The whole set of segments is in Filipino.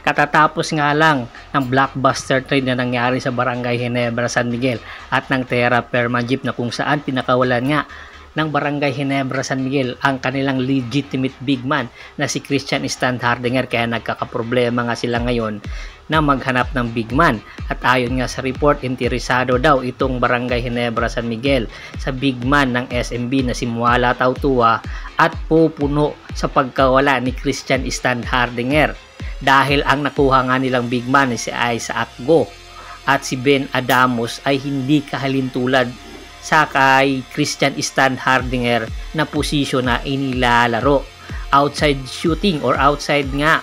Katatapos nga lang ng blockbuster trade na nangyari sa Barangay Ginebra, San Miguel at ng Terra Firma Jeep na kung saan pinakawalan nga ng Barangay Ginebra, San Miguel ang kanilang legitimate big man na si Christian Standhardinger, kaya nagkakaproblema nga sila ngayon na maghanap ng big man. At ayon nga sa report, interesado daw itong Barangay Ginebra, San Miguel sa big man ng SMB na si Muala Tautua at pupuno sa pagkawala ni Christian Standhardinger dahil ang nakuha nga nilang big man si Isaac Go at si Ben Adamos ay hindi kahalintulad sa kay Christian Standhardinger na posisyon na inilalaro. Outside shooting or outside nga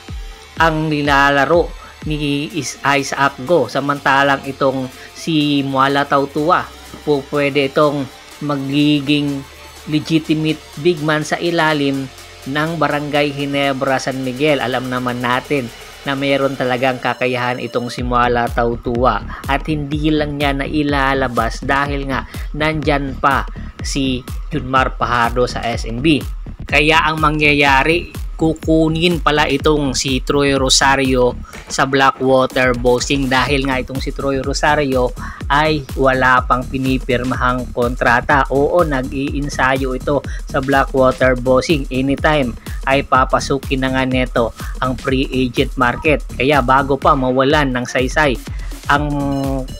ang nilalaro ni Isaac Go, samantalang itong si Muala Tautua po pwede itong magiging legitimate big man sa ilalim ng Barangay Ginebra, San Miguel. Alam naman natin na mayroon talagang kakayahan itong si Muala Tautua at hindi lang niya na ilalabas dahil nga nandyan pa si Junmar Fajardo sa SMB. Kaya ang mangyayari, kukunin pala itong si Troy Rosario sa Blackwater Boxing dahil nga itong si Troy Rosario ay wala pang pinipirmahang kontrata. Oo, nag-iinsayo ito sa Blackwater Boxing. Anytime ay papasukin na nga neto ang free agent market. Kaya bago pa mawalan ng saysay ang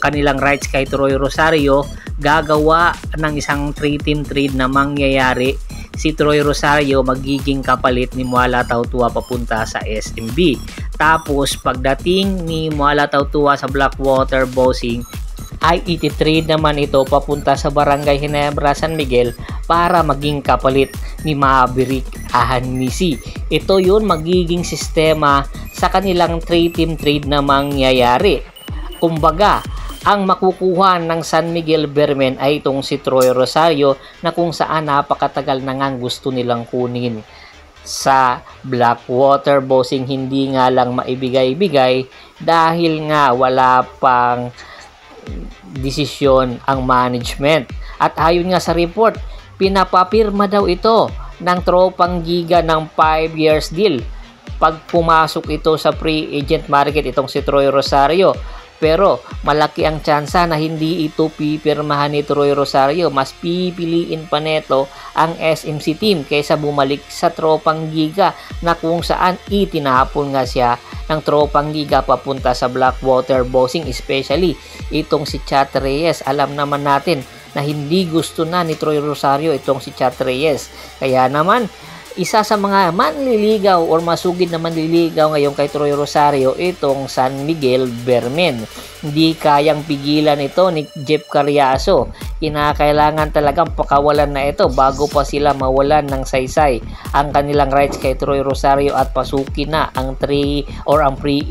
kanilang rights kay Troy Rosario, gagawa ng isang 3-team trade na mangyayari. Si Troy Rosario magiging kapalit ni Muala Tautua papunta sa SMB. Tapos pagdating ni Muala Tautua sa Blackwater Boxing ay ititrade naman ito papunta sa Barangay Ginebra, San Miguel para maging kapalit ni Maverick Ahanmisi. Ito yun magiging sistema sa kanilang 3-team trade na mangyayari. Kumbaga, ang makukuha ng San Miguel Beermen ay itong si Troy Rosario na kung saan napakatagal na nga gusto nilang kunin sa Blackwater Boxing. Hindi nga lang maibigay-bigay dahil nga wala pang desisyon ang management. At ayon nga sa report, pinapapirma daw ito ng tropang Giga ng 5 years deal pag pumasok ito sa free agent market itong si Troy Rosario. Pero malaki ang tsansa na hindi ito pipirmahan ni Troy Rosario. Mas pipiliin pa neto ang SMC team kaysa bumalik sa tropang Giga na kung saan itinapon nga siya ng tropang Giga papunta sa Blackwater Boxing, especially itong si Chat Reyes. Alam naman natin na hindi gusto na ni Troy Rosario itong si Chat Reyes. Kaya naman isa sa mga manliligaw or masugid na manliligaw ngayon kay Troy Rosario itong San Miguel Beermen. Hindi kayang pigilan ito ni Jeff Carriazo. Kinakailangan talagang pakawalan na ito bago pa sila mawalan ng saysay ang kanilang rights kay Troy Rosario at pasukin na ang free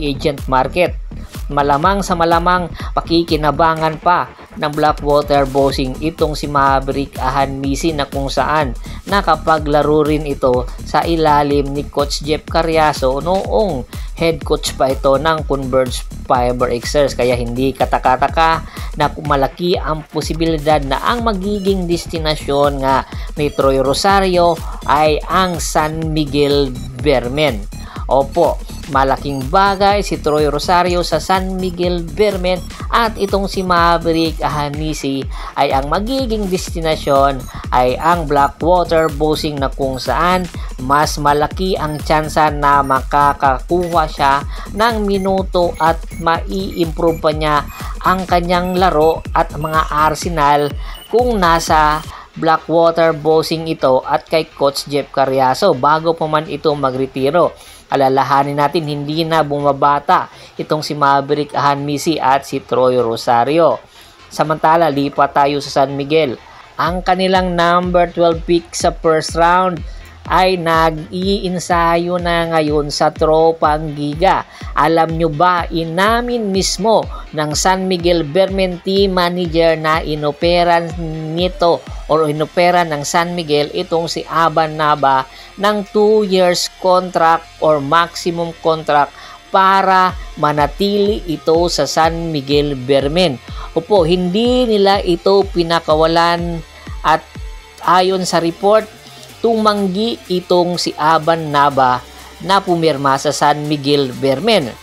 agent market. Malamang sa malamang pakikinabangan pa ng Blackwater Boxing itong si Maverick Ahanmisi na kung saan nakapaglaro rin ito sa ilalim ni Coach Jeff Carriazo noong head coach pa ito ng Converge Fiber Xers. Kaya hindi katakataka na malaki ang posibilidad na ang magiging destinasyon nga ni Troy Rosario ay ang San Miguel Beermen. Opo, malaking bagay si Troy Rosario sa San Miguel Beermen at itong si Maverick Ahanmisi ay ang magiging destinasyon ay ang Blackwater Boxing na kung saan mas malaki ang tsansa na makakakuha siya ng minuto at mai-improve pa niya ang kanyang laro at mga arsenal kung nasa Blackwater Boxing ito at kay Coach Jeff Carriazo bago pa man ito magretiro. Alalahanin natin hindi na bumabata itong si Maverick Ahanmisi at si Troy Rosario. Samantala, lipat tayo sa San Miguel. Ang kanilang number 12 pick sa first round ay nag-iinsayo na ngayon sa tropang Giga. Alam nyo ba, inamin mismo ng San Miguel Beermen team manager na inoperan nito or inoperan ng San Miguel itong si Aban Naba ng 2 years contract or maximum contract para manatili ito sa San Miguel Beermen. Opo, hindi nila ito pinakawalan at ayon sa report, tumanggi itong si Aban Naba na pumirma sa San Miguel Beermen.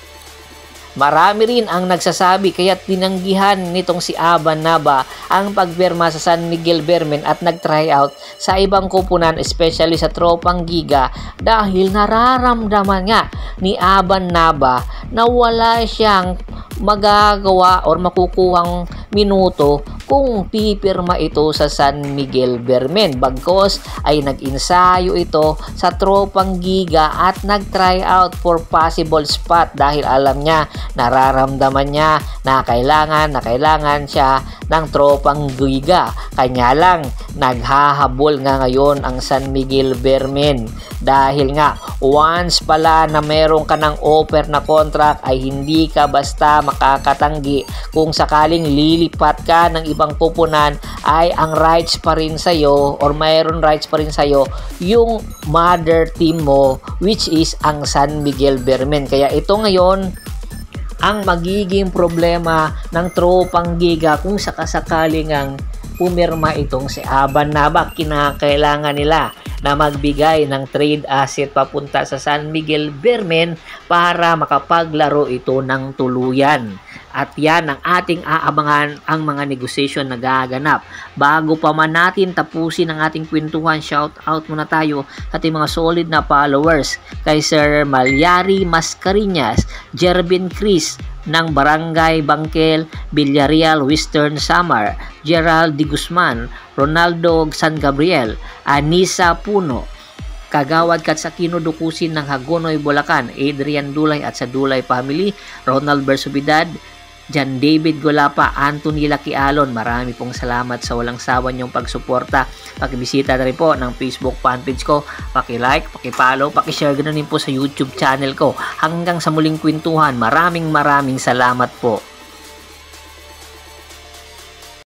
Marami rin ang nagsasabi kaya tinanggihan nitong si Aban Naba ang pagpirma sa San Miguel Beermen at nag-try out sa ibang koponan, especially sa tropang Giga, dahil nararamdaman nga ni Aban Naba na wala siyang magagawa or makukuhang minuto kung pipirma ito sa San Miguel Beermen. Bagkos ay nag-ensayo ito sa tropang Giga at nag-try out for possible spot dahil alam niya, nararamdaman niya na kailangan siya ng tropang Giga. Kanya lang, naghahabol nga ngayon ang San Miguel Beermen dahil nga once pala na meron ka ng offer na contract ay hindi ka basta makakatanggi. Kung sakaling lilipat ka ng ibang koponan ay ang rights pa rin sa'yo or mayroon rights pa rin sa'yo yung mother team mo, which is ang San Miguel Beermen. Kaya ito ngayon ang magiging problema ng tropang Giga kung sakasakaling ang pumirma itong si Aban Naba. Kinakailangan nila na magbigay ng trade asset papunta sa San Miguel Beermen para makapaglaro ito ng tuluyan. At yan ang ating aabangan, ang mga negotiation na gaganap. Bago pa man natin tapusin ang ating kwentuhan, shout out muna tayo sa ating mga solid na followers kay Sir Malyari Mascareñas, Jervin Chris ng Barangay Bangkel, Villarreal, Western Samar, Gerald Di Guzman, Ronaldo San Gabriel, Anisa Puno, Kagawad Katsakino Dukusin ng Hagonoy, Bulacan, Adrian Dulay at sa Dulay Family, Ronald Bersubidad, Jan David Golapa, Anthony Laquialon. Marami pong salamat sa walang sawa niyong pagsuporta. Pakibisita na rin po ng Facebook fanpage ko. Paki-like, paki-follow, paki-share ganoon din po sa YouTube channel ko. Hanggang sa muling kwentuhan, maraming salamat po.